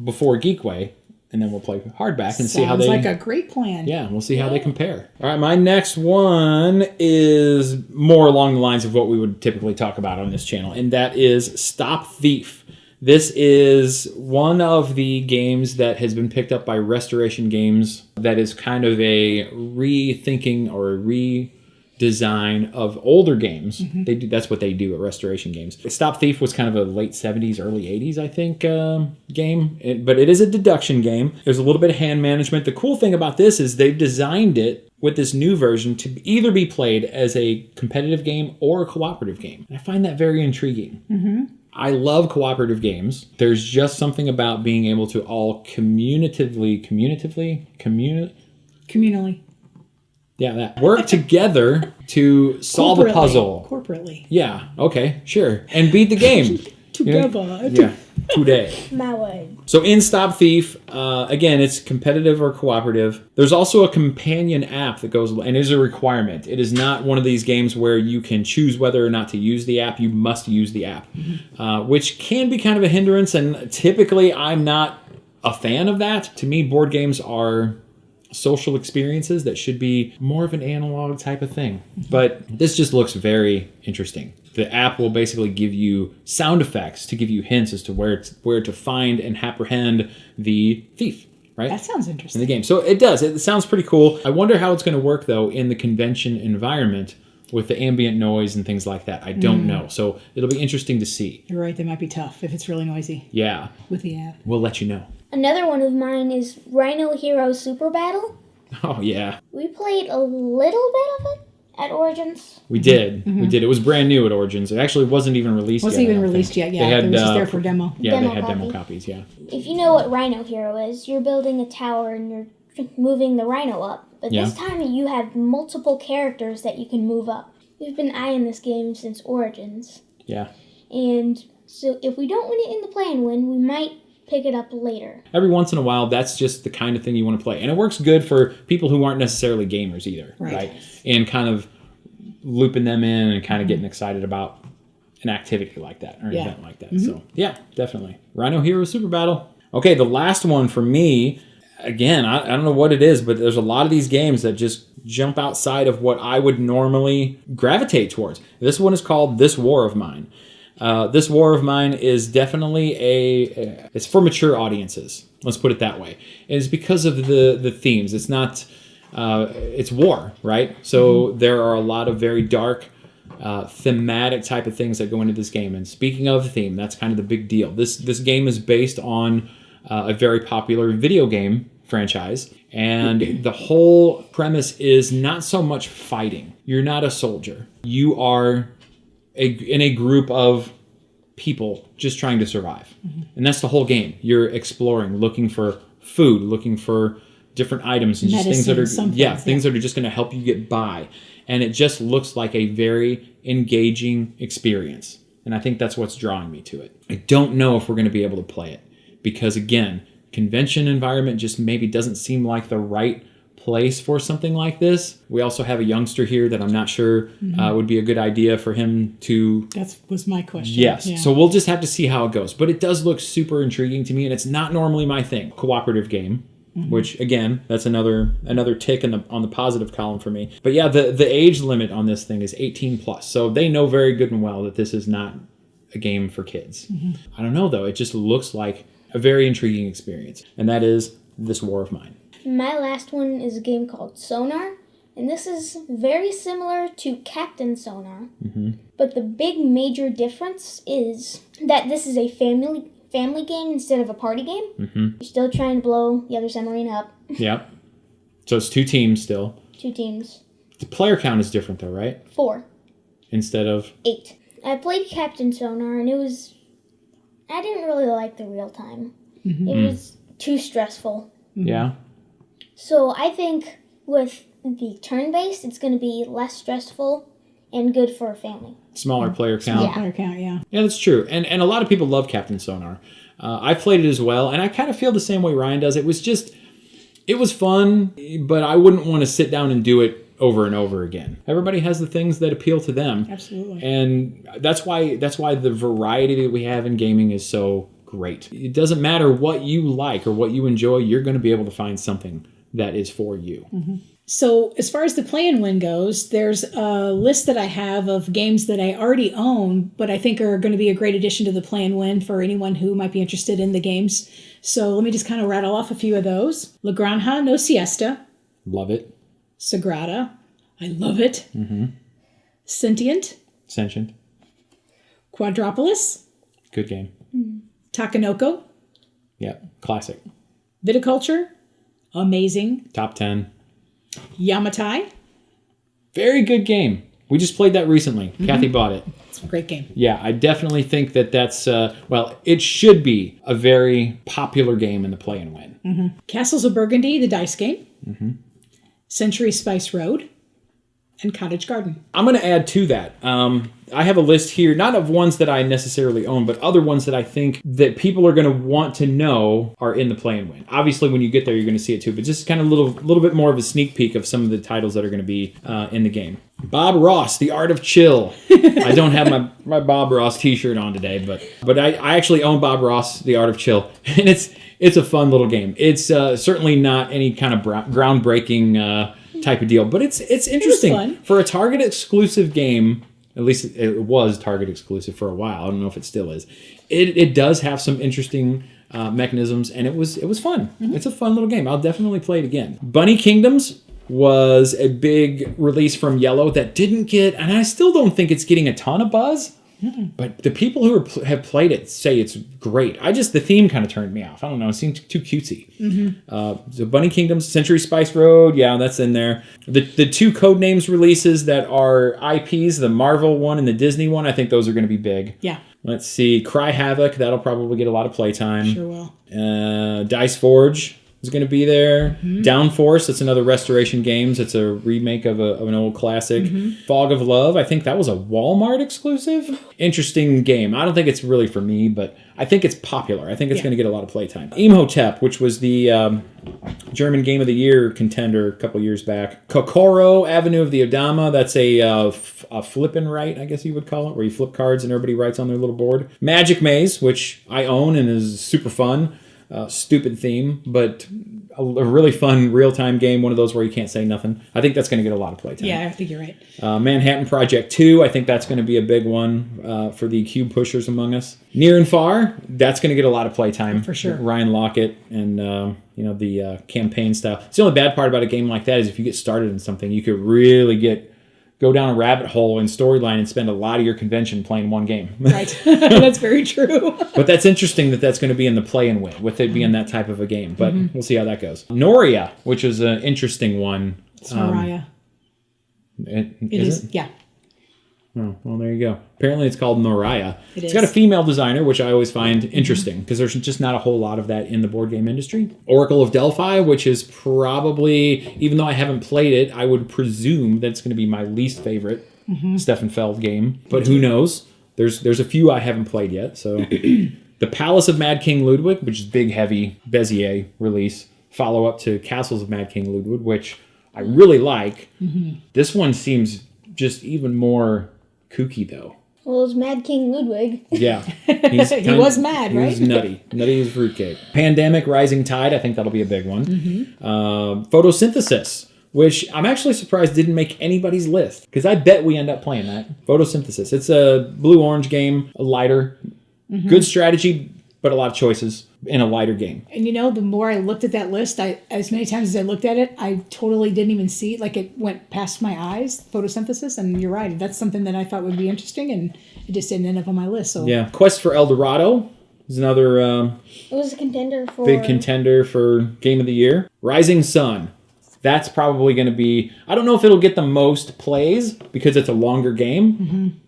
Speaker 1: before Geekway, and then we'll play hardback and see how they...
Speaker 3: Sounds like a great plan.
Speaker 1: Yeah, we'll see how they compare. All right, my next one is more along the lines of what we would typically talk about on this channel, and that is Stop Thief. This is one of the games that has been picked up by Restoration Games that is kind of a rethinking or a redesign of older games. That's what they do at Restoration Games. Stop Thief was kind of a late 70s, early 80s, I think, game. But it is a deduction game. There's a little bit of hand management. The cool thing about this is they've designed it with this new version to either be played as a competitive game or a cooperative game. I find that very intriguing. I love cooperative games. There's just something about being able to all communally work together to solve a puzzle.
Speaker 3: Corporately.
Speaker 1: Yeah, okay, sure. And beat the game.
Speaker 3: Together.
Speaker 1: Yeah, today.
Speaker 2: My word.
Speaker 1: So in Stop Thief, again, it's competitive or cooperative. There's also a companion app that goes, and it is a requirement. It is not one of these games where you can choose whether or not to use the app. You must use the app, which can be kind of a hindrance, and typically I'm not a fan of that. To me, board games are social experiences that should be more of an analog type of thing. But this just looks very interesting. The app will basically give you sound effects to give you hints as to where to find and apprehend the thief. right?
Speaker 3: That sounds
Speaker 1: In
Speaker 3: interesting.
Speaker 1: the game. So it does. It sounds pretty cool. I wonder how it's going to work, though, in the convention environment with the ambient noise and things like that. I don't know. So it'll be interesting to see.
Speaker 3: You're right. They might be tough if it's really noisy
Speaker 1: Yeah.
Speaker 3: with the app.
Speaker 1: We'll let you know.
Speaker 2: Another one of mine is Rhino Hero Super Battle.
Speaker 1: Oh, yeah.
Speaker 2: We played a little bit of it at Origins.
Speaker 1: We did. We did. It was brand new at Origins. It actually wasn't even released
Speaker 3: Wasn't
Speaker 1: yet.
Speaker 3: even released yet. Yeah, it was just there for demo.
Speaker 1: Yeah,
Speaker 2: Demo
Speaker 1: they had demo
Speaker 2: copy.
Speaker 1: copies, yeah.
Speaker 2: If you know what Rhino Hero is, you're building a tower and you're moving the rhino up. But this time you have multiple characters that you can move up. We've been eyeing this game since Origins.
Speaker 1: Yeah.
Speaker 2: And so if we don't win it in the play and win, we might pick it up later.
Speaker 1: Every once in a while, that's just the kind of thing you want to play. And it works good for people who aren't necessarily gamers either, right? And kind of looping them in and kind of getting excited about an activity like that or an event like that. So, yeah, definitely. Rhino Hero Super Battle. Okay, the last one for me, again, I don't know what it is, but there's a lot of these games that just jump outside of what I would normally gravitate towards. This one is called This War of Mine. This War of Mine is definitely it's for mature audiences. Let's put it that way. And it's because of the themes. It's not, it's war, right? So there are a lot of very dark, thematic type of things that go into this game. And speaking of theme, that's kind of the big deal. This game is based on a very popular video game franchise. And the whole premise is not so much fighting. You're not a soldier. You are in a group of people just trying to survive. And that's the whole game. You're exploring, looking for food, looking for different items and just things that are things that are just going to help you get by. And it just looks like a very engaging experience. And I think that's what's drawing me to it. I don't know if we're going to be able to play it because, again, convention environment just maybe doesn't seem like the right place for something like this. We also have a youngster here that I'm not sure would be a good idea for him to...
Speaker 3: That was my question.
Speaker 1: Yes.
Speaker 3: Yeah.
Speaker 1: So we'll just have to see how it goes. But it does look super intriguing to me, and it's not normally my thing. Cooperative game, which, again, that's another tick on the positive column for me. But yeah, the age limit on this thing is 18 plus. So they know very good and well that this is not a game for kids. I don't know, though. It just looks like a very intriguing experience. And that is This War of Mine.
Speaker 2: My last one is a game called Sonar, and this is very similar to Captain Sonar. But the big major difference is that this is a family game instead of a party game. You're still trying to blow the other submarine up.
Speaker 1: Yep. So it's 2 teams still.
Speaker 2: 2 teams.
Speaker 1: The player count is different, though, right?
Speaker 2: 4.
Speaker 1: Instead of...
Speaker 2: 8. I played Captain Sonar, and I didn't really like the real time. It was too stressful.
Speaker 1: Yeah.
Speaker 2: So I think with the turn-based, it's going to be less stressful and good for a family.
Speaker 1: Smaller player count.
Speaker 3: Player count, yeah.
Speaker 1: Yeah, that's true. And a lot of people love Captain Sonar. I've played it as well, and I kind of feel the same way Ryan does. It was fun, but I wouldn't want to sit down and do it over and over again. Everybody has the things that appeal to them.
Speaker 3: Absolutely.
Speaker 1: And that's why the variety that we have in gaming is so great. It doesn't matter what you like or what you enjoy, you're going to be able to find something that is for you.
Speaker 3: So as far as the play and win goes, there's a list that I have of games that I already own, but I think are going to be a great addition to the play and win for anyone who might be interested in the games. So let me just kind of rattle off a few of those. La Granja No Siesta.
Speaker 1: Love it.
Speaker 3: Sagrada. I love it. Sentient. Quadropolis.
Speaker 1: Good game.
Speaker 3: Takanoko.
Speaker 1: Yeah, classic.
Speaker 3: Viticulture. Amazing.
Speaker 1: Top 10.
Speaker 3: Yamatai.
Speaker 1: Very good game. We just played that recently. Kathy bought it.
Speaker 3: It's a great game.
Speaker 1: Yeah, I definitely think that's, it should be a very popular game in the play and win.
Speaker 3: Castles of Burgundy, the dice game. Century Spice Road. And Cottage Garden.
Speaker 1: I'm going to add to that. I have a list here, not of ones that I necessarily own, but other ones that I think that people are going to want to know are in the play and win. Obviously, when you get there, you're going to see it too, but just kind of a little bit more of a sneak peek of some of the titles that are going to be in the game. Bob Ross, The Art of Chill. I don't have my Bob Ross t-shirt on today, but I actually own Bob Ross, The Art of Chill, and it's a fun little game. It's certainly not any kind of groundbreaking type of deal, but it's interesting for a Target exclusive game. At least it was Target exclusive for a while. I don't know if it still is. It does have some interesting mechanisms, and it was fun. It's a fun little game. I'll definitely play it again. Bunny Kingdoms was a big release from Yellow that didn't get, and I still don't think it's getting a ton of buzz. But the people who have played it say it's great. The theme kind of turned me off. I don't know. It seemed too cutesy. So Bunny Kingdoms, Century Spice Road, yeah, that's in there. The two Codenames releases that are IPs, the Marvel one and the Disney one, I think those are going to be big.
Speaker 3: Yeah.
Speaker 1: Let's see. Cry Havoc, that'll probably get a lot of playtime.
Speaker 3: Sure will.
Speaker 1: Dice Forge is going to be there. Downforce, that's another Restoration Games. It's a remake of an old classic. Fog of Love, I think that was a Walmart exclusive. Interesting game. I don't think it's really for me, but I think it's popular. I think it's going to get a lot of playtime. Imhotep, which was the German Game of the Year contender a couple years back. Kokoro, Avenue of the Odama, that's a flip and write, I guess you would call it, where you flip cards and everybody writes on their little board. Magic Maze, which I own and is super fun. Stupid theme, but a really fun real-time game, one of those where you can't say nothing. I think that's going to get a lot of playtime.
Speaker 3: Yeah, I think you're right.
Speaker 1: Manhattan Project 2, I think that's going to be a big one for the cube pushers among us. Near and Far, that's going to get a lot of playtime.
Speaker 3: For sure.
Speaker 1: Ryan Lockett and the campaign style. It's the only bad part about a game like that is if you get started in something, you could really go down a rabbit hole in storyline and spend a lot of your convention playing one game.
Speaker 3: Right. That's very true.
Speaker 1: But that's interesting that's going to be in the play and win, with it being that type of a game. But we'll see how that goes. Noria, which is an interesting one.
Speaker 3: It's Mariah.
Speaker 1: It
Speaker 3: is.
Speaker 1: it?
Speaker 3: Yeah.
Speaker 1: Oh, well, there you go. Apparently it's called Noraya. It's
Speaker 3: is.
Speaker 1: got a female designer, which I always find interesting, because there's just not a whole lot of that in the board game industry. Oracle of Delphi, which is probably, even though I haven't played it, I would presume that's going to be my least favorite Stefan Feld game. But who knows? There's a few I haven't played yet. So the Palace of Mad King Ludwig, which is big, heavy Bezier release. Follow up to Castles of Mad King Ludwig, which I really like. This one seems just even more kooky, though.
Speaker 2: Well, it's Mad King Ludwig.
Speaker 1: Yeah.
Speaker 3: He was mad, right?
Speaker 1: He was nutty. Nutty as fruitcake. Pandemic, Rising Tide, I think that'll be a big one. Photosynthesis, which I'm actually surprised didn't make anybody's list, because I bet we end up playing that. Photosynthesis. It's a blue-orange game, a lighter. Good strategy, but a lot of choices in a lighter game.
Speaker 3: And the more I looked at that list, as many times as I looked at it, I totally didn't even see it. Like, it went past my eyes, photosynthesis, and you're right. That's something that I thought would be interesting, and it just didn't end up on my list. So
Speaker 1: yeah. Quest for El Dorado is another
Speaker 2: it was a contender for
Speaker 1: big contender for Game of the Year. Rising Sun. That's probably going to be, I don't know if it'll get the most plays because it's a longer game,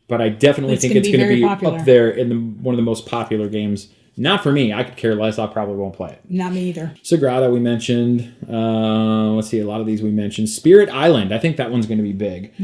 Speaker 1: but I definitely think it's going to be
Speaker 3: popular.
Speaker 1: Up there in one of the most popular games. Not for me. I could care less. I probably won't play it.
Speaker 3: Not me either.
Speaker 1: Sagrada we mentioned. Let's see, a lot of these we mentioned. Spirit Island. I think that one's going to be big.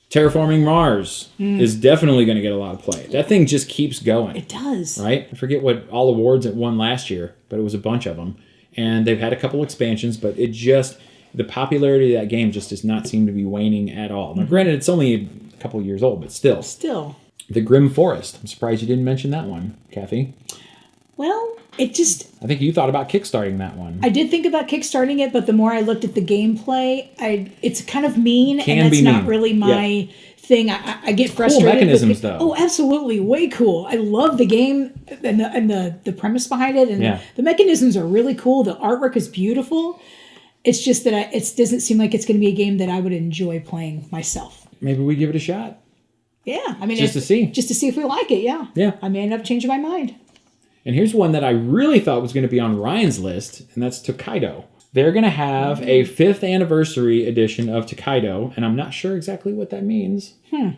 Speaker 1: Terraforming Mars is definitely going to get a lot of play. That thing just keeps going.
Speaker 3: It does.
Speaker 1: Right? I forget what all awards it won last year, but it was a bunch of them. And they've had a couple expansions, but the popularity of that game just does not seem to be waning at all. Now, granted, it's only a couple years old, but still. The Grim Forest. I'm surprised you didn't mention that one, Kathy.
Speaker 3: Well, it just...
Speaker 1: I think you thought about kickstarting that one.
Speaker 3: I did think about kickstarting it, but the more I looked at the gameplay, it's kind of mean, and that's not really my thing. I get frustrated.
Speaker 1: Cool mechanisms, though.
Speaker 3: Oh, absolutely. Way cool. I love the game and the premise behind it, and the mechanisms are really cool. The artwork is beautiful. It's just that it doesn't seem like it's going to be a game that I would enjoy playing myself.
Speaker 1: Maybe we give it a shot.
Speaker 3: Yeah. I mean,
Speaker 1: just to see
Speaker 3: if we like it, yeah.
Speaker 1: Yeah.
Speaker 3: I may end up changing my mind.
Speaker 1: And here's one that I really thought was going to be on Ryan's list, and that's Tokaido. They're going to have a 5th anniversary edition of Tokaido, and I'm not sure exactly what that means. I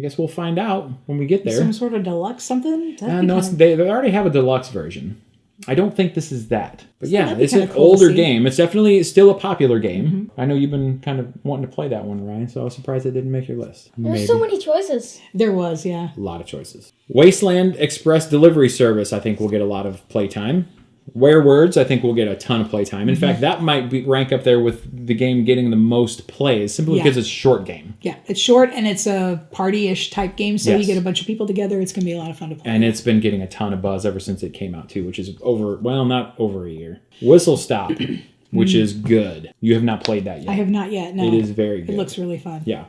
Speaker 1: guess we'll find out when we get there.
Speaker 3: Some sort of deluxe something?
Speaker 1: No, they already have a deluxe version. I don't think this is that. But yeah, it's an
Speaker 3: cool
Speaker 1: older game. It's definitely still a popular game. I know you've been kind of wanting to play that one, Ryan, so I was surprised it didn't make your list.
Speaker 2: There's so many choices.
Speaker 3: There was, yeah.
Speaker 1: A lot of choices. Wasteland Express Delivery Service, I think, will get a lot of playtime. Werewords, I think, will get a ton of playtime. In fact, that might rank up there with the game getting the most plays, simply because it's a short game.
Speaker 3: Yeah, it's short, and it's a party-ish type game, so you get a bunch of people together. It's going to be a lot of fun to play.
Speaker 1: And it's been getting a ton of buzz ever since it came out, too, which is not over a year. Whistle Stop, which is good. You have not played that yet.
Speaker 3: I have not yet, no.
Speaker 1: It is very good.
Speaker 3: It looks really fun.
Speaker 1: Yeah.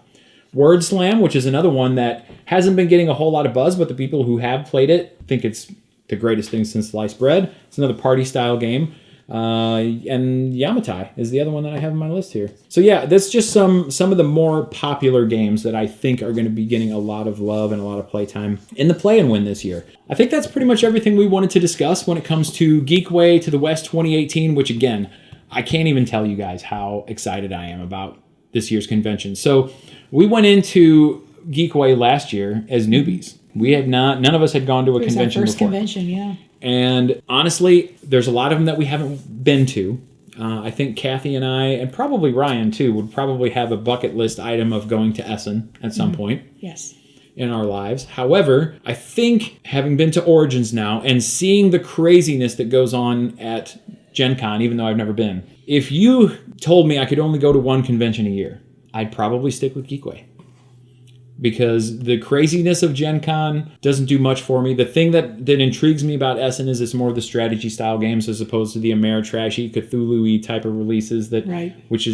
Speaker 1: Word Slam, which is another one that hasn't been getting a whole lot of buzz, but the people who have played it think it's the greatest thing since sliced bread. It's another party-style game. And Yamatai is the other one that I have on my list here. So yeah, that's just some of the more popular games that I think are going to be getting a lot of love and a lot of playtime in the Play and Win this year. I think that's pretty much everything we wanted to discuss when it comes to Geekway to the West 2018, which again, I can't even tell you guys how excited I am about this year's convention. So we went into Geekway last year as newbies. None of us had gone to a convention
Speaker 3: our first
Speaker 1: before.
Speaker 3: convention, yeah.
Speaker 1: And honestly, there's a lot of them that we haven't been to. I think Kathy and I, and probably Ryan too, would probably have a bucket list item of going to Essen at some point.
Speaker 3: Yes.
Speaker 1: In our lives. However, I think having been to Origins now and seeing the craziness that goes on at Gen Con, even though I've never been, if you told me I could only go to one convention a year, I'd probably stick with Geekway. Because the craziness of Gen Con doesn't do much for me. The thing that intrigues me about Essen is it's more of the strategy style games as opposed to the Ameritrashy, Cthulhu-y type of releases which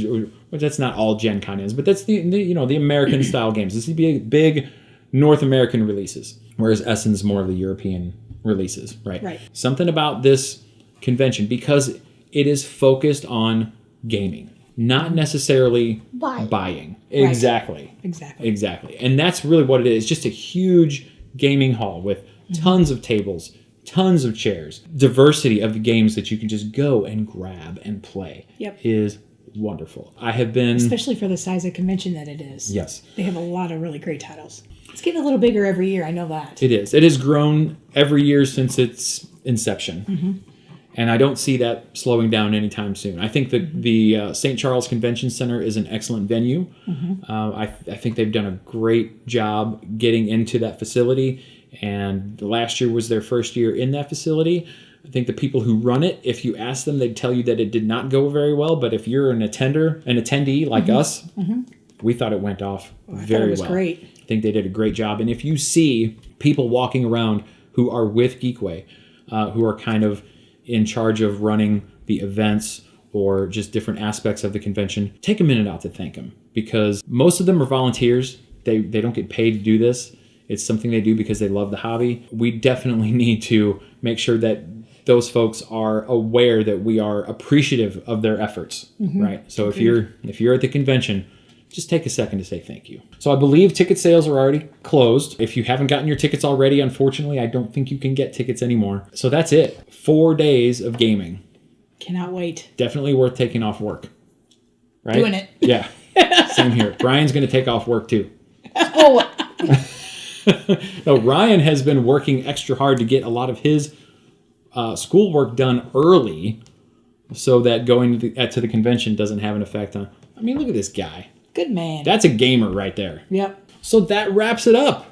Speaker 1: that's not all Gen Con is, but that's the American style games. This would be big North American releases, whereas Essen's more of the European releases, right?
Speaker 3: Right.
Speaker 1: Something about this convention, because it is focused on gaming. Not necessarily buying. Exactly. And that's really what it is. Just a huge gaming hall with tons of tables, tons of chairs. Diversity of the games that you can just go and grab and play is wonderful. I have been...
Speaker 3: Especially for the size of convention that it is.
Speaker 1: Yes.
Speaker 3: They have a lot of really great titles. It's getting a little bigger every year, I know that.
Speaker 1: It is. It has grown every year since its inception. Mm-hmm. And I don't see that slowing down anytime soon. I think that the St. Charles Convention Center is an excellent venue. Mm-hmm. I think they've done a great job getting into that facility. And last year was their first year in that facility. I think the people who run it, if you ask them, they'd tell you that it did not go very well. But if you're an attendee like us, we thought it went off very well. It was
Speaker 3: great.
Speaker 1: I think they did a great job. And if you see people walking around who are with Geekway, who are kind of in charge of running the events or just different aspects of the convention, take a minute out to thank them, because most of them are volunteers. They don't get paid to do this. It's something they do because they love the hobby. We definitely need to make sure that those folks are aware that we are appreciative of their efforts, right? So if you're at the convention, just take a second to say thank you. So I believe ticket sales are already closed. If you haven't gotten your tickets already, unfortunately, I don't think you can get tickets anymore. So that's it. 4 days of gaming.
Speaker 3: Cannot wait.
Speaker 1: Definitely worth taking off work. Right?
Speaker 3: Doing it.
Speaker 1: Yeah. Same here. Brian's going to take off work too. No, Ryan has been working extra hard to get a lot of his schoolwork done early so that going to the convention doesn't have an effect on... I mean, look at this guy.
Speaker 3: Good man.
Speaker 1: That's a gamer right there.
Speaker 3: Yep.
Speaker 1: So that wraps it up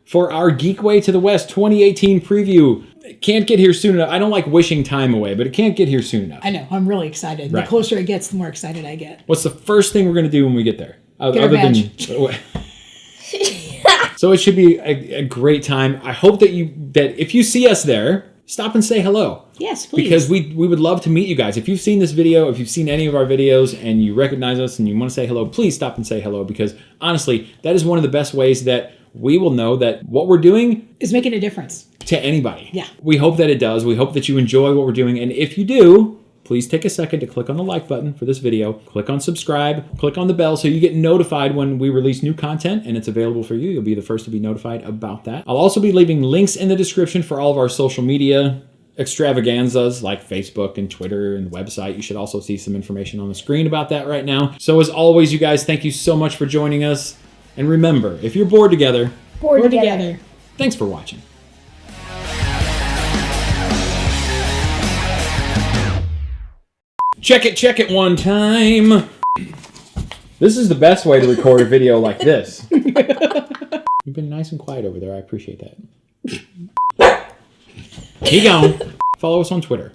Speaker 1: for our Geekway to the West 2018 preview. It can't get here soon enough. I don't like wishing time away, but it can't get here soon enough.
Speaker 3: I know. I'm really excited.
Speaker 1: Right.
Speaker 3: The closer it gets, the more excited I get.
Speaker 1: What's the first thing we're going to do when we get there?
Speaker 3: Get our badge.
Speaker 1: So it should be a great time. I hope that if you see us there, stop and say hello.
Speaker 3: Yes, please.
Speaker 1: Because we would love to meet you guys. If you've seen this video, if you've seen any of our videos and you recognize us and you want to say hello, please stop and say hello, because honestly, that is one of the best ways that we will know that what we're doing
Speaker 3: is making a difference
Speaker 1: to anybody.
Speaker 3: Yeah.
Speaker 1: We hope that it does. We hope that you enjoy what we're doing. And if you do, please take a second to click on the like button for this video, click on subscribe, click on the bell so you get notified when we release new content and it's available for you. You'll be the first to be notified about that. I'll also be leaving links in the description for all of our social media extravaganzas like Facebook and Twitter and the website. You should also see some information on the screen about that right now. So as always, you guys, thank you so much for joining us. And remember, if you're bored together,
Speaker 2: Bored together.
Speaker 1: Thanks for watching. Check it one time. This is the best way to record a video like this. You've been nice and quiet over there. I appreciate that. Keep going. Follow us on Twitter,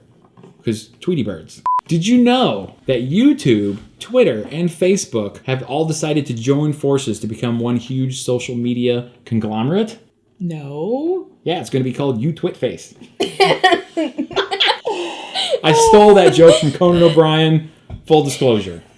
Speaker 1: because Tweety Birds. Did you know that YouTube, Twitter, and Facebook have all decided to join forces to become one huge social media conglomerate?
Speaker 3: No.
Speaker 1: Yeah, it's going to be called UTwitface. I stole that joke from Conan O'Brien. Full disclosure.